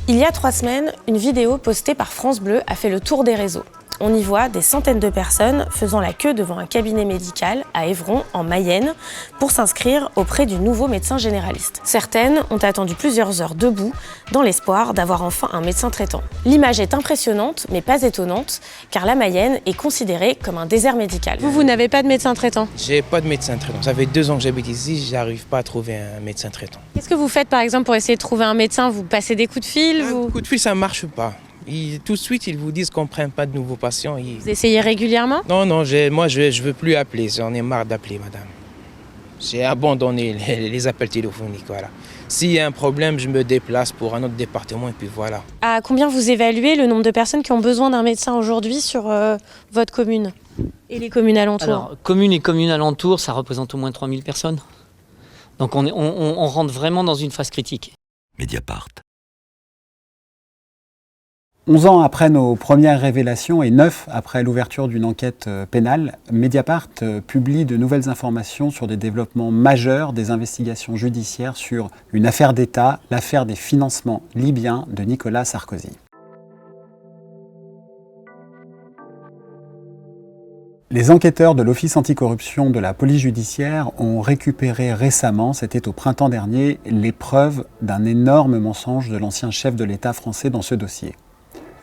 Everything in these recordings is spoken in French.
Il y a 3 semaines, une vidéo postée par France Bleu a fait le tour des réseaux. On y voit des centaines de personnes faisant la queue devant un cabinet médical à Évron, en Mayenne, pour s'inscrire auprès du nouveau médecin généraliste. Certaines ont attendu plusieurs heures debout, dans l'espoir d'avoir enfin un médecin traitant. L'image est impressionnante, mais pas étonnante, car la Mayenne est considérée comme un désert médical. Vous n'avez pas de médecin traitant? J'ai pas de médecin traitant. Ça fait 2 ans que j'habite ici, j'arrive pas à trouver un médecin traitant. Qu'est-ce que vous faites par exemple pour essayer de trouver un médecin? Vous passez des coups de fil? Un coup de fil, ça marche pas. Tout de suite, ils vous disent qu'on ne prenne pas de nouveaux patients. Vous essayez régulièrement? Non, moi je veux plus appeler, j'en ai marre d'appeler, madame. J'ai abandonné les appels téléphoniques, voilà. S'il y a un problème, je me déplace pour un autre département et puis voilà. À combien vous évaluez le nombre de personnes qui ont besoin d'un médecin aujourd'hui sur votre commune et les communes alentours? Alors, communes et communes alentours, ça représente au moins 3000 personnes. Donc on rentre vraiment dans une phase critique. Mediapart. 11 ans après nos premières révélations et 9 après l'ouverture d'une enquête pénale, Mediapart publie de nouvelles informations sur des développements majeurs des investigations judiciaires sur une affaire d'État, l'affaire des financements libyens de Nicolas Sarkozy. Les enquêteurs de l'Office anticorruption de la police judiciaire ont récupéré récemment, c'était au printemps dernier, les preuves d'un énorme mensonge de l'ancien chef de l'État français dans ce dossier.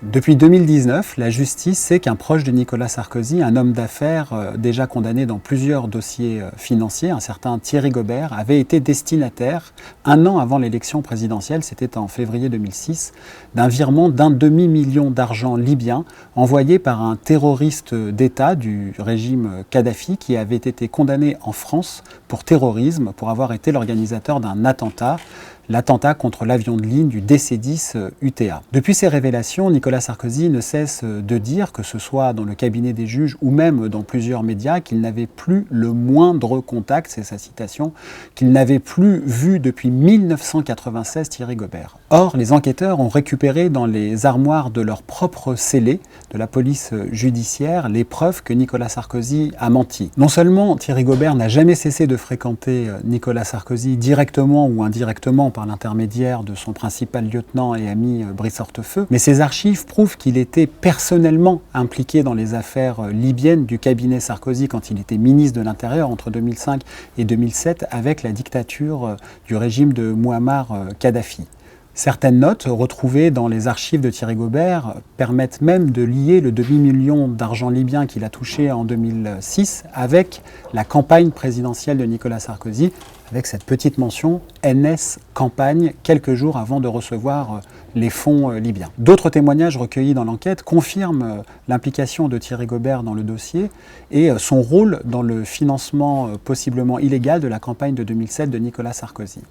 Depuis 2019, la justice sait qu'un proche de Nicolas Sarkozy, un homme d'affaires déjà condamné dans plusieurs dossiers financiers, un certain Thierry Gobert, avait été destinataire, 1 an avant l'élection présidentielle, c'était en février 2006, d'un virement d'1 demi-million d'argent libyen envoyé par un terroriste d'État du régime Kadhafi qui avait été condamné en France pour terrorisme, pour avoir été l'organisateur d'un attentat, l'attentat contre l'avion de ligne du DC-10 UTA. Depuis ces révélations, Nicolas Sarkozy ne cesse de dire, que ce soit dans le cabinet des juges ou même dans plusieurs médias, qu'il n'avait plus le moindre contact, c'est sa citation, qu'il n'avait plus vu depuis 1996 Thierry Gobert. Or, les enquêteurs ont récupéré dans les armoires de leur propre scellé, de la police judiciaire, les preuves que Nicolas Sarkozy a menti. Non seulement Thierry Gobert n'a jamais cessé de fréquenter Nicolas Sarkozy directement ou indirectement par l'intermédiaire de son principal lieutenant et ami Brice Hortefeux, mais ces archives prouvent qu'il était personnellement impliqué dans les affaires libyennes du cabinet Sarkozy quand il était ministre de l'Intérieur entre 2005 et 2007 avec la dictature du régime de Mouammar Kadhafi. Certaines notes retrouvées dans les archives de Thierry Gobert permettent même de lier le demi-million d'argent libyen qu'il a touché en 2006 avec la campagne présidentielle de Nicolas Sarkozy, avec cette petite mention NS campagne quelques jours avant de recevoir les fonds libyens. D'autres témoignages recueillis dans l'enquête confirment l'implication de Thierry Gobert dans le dossier et son rôle dans le financement possiblement illégal de la campagne de 2007 de Nicolas Sarkozy.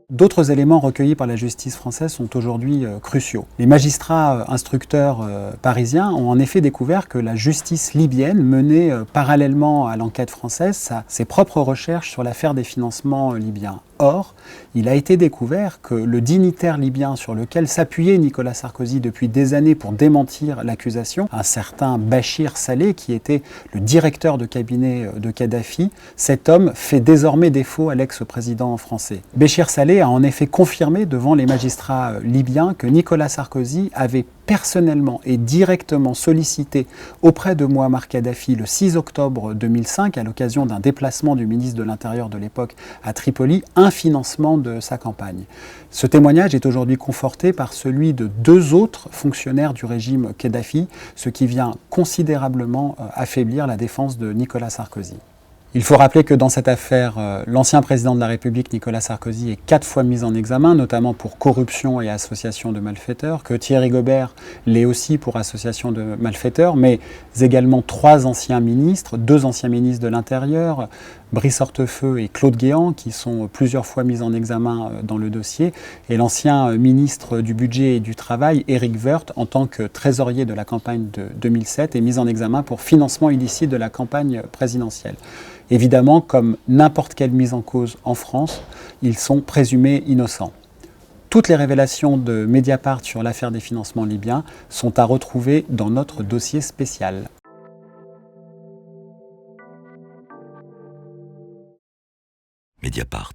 D'autres éléments recueillis par la justice française sont aujourd'hui cruciaux. Les magistrats instructeurs parisiens ont en effet découvert que la justice libyenne menait parallèlement à l'enquête française ses propres recherches sur l'affaire des financements libyens. Or, il a été découvert que le dignitaire libyen sur lequel s'appuyait Nicolas Sarkozy depuis des années pour démentir l'accusation, un certain Bachir Saleh, qui était le directeur de cabinet de Kadhafi, cet homme fait désormais défaut à l'ex-président français. Bachir Saleh a en effet confirmé devant les magistrats libyens que Nicolas Sarkozy avait personnellement et directement sollicité auprès de Mouammar Kadhafi le 6 octobre 2005, à l'occasion d'un déplacement du ministre de l'Intérieur de l'époque à Tripoli, un financement de sa campagne. Ce témoignage est aujourd'hui conforté par celui de 2 autres fonctionnaires du régime Kadhafi, ce qui vient considérablement affaiblir la défense de Nicolas Sarkozy. Il faut rappeler que dans cette affaire, l'ancien président de la République, Nicolas Sarkozy, est 4 fois mis en examen, notamment pour corruption et association de malfaiteurs, que Thierry Gobert l'est aussi pour association de malfaiteurs, mais également 3 anciens ministres, 2 anciens ministres de l'Intérieur, Brice Hortefeux et Claude Guéant, qui sont plusieurs fois mis en examen dans le dossier, et l'ancien ministre du Budget et du Travail, Éric Woerth, en tant que trésorier de la campagne de 2007, est mis en examen pour financement illicite de la campagne présidentielle. Évidemment, comme n'importe quelle mise en cause en France, ils sont présumés innocents. Toutes les révélations de Mediapart sur l'affaire des financements libyens sont à retrouver dans notre dossier spécial. Mediapart.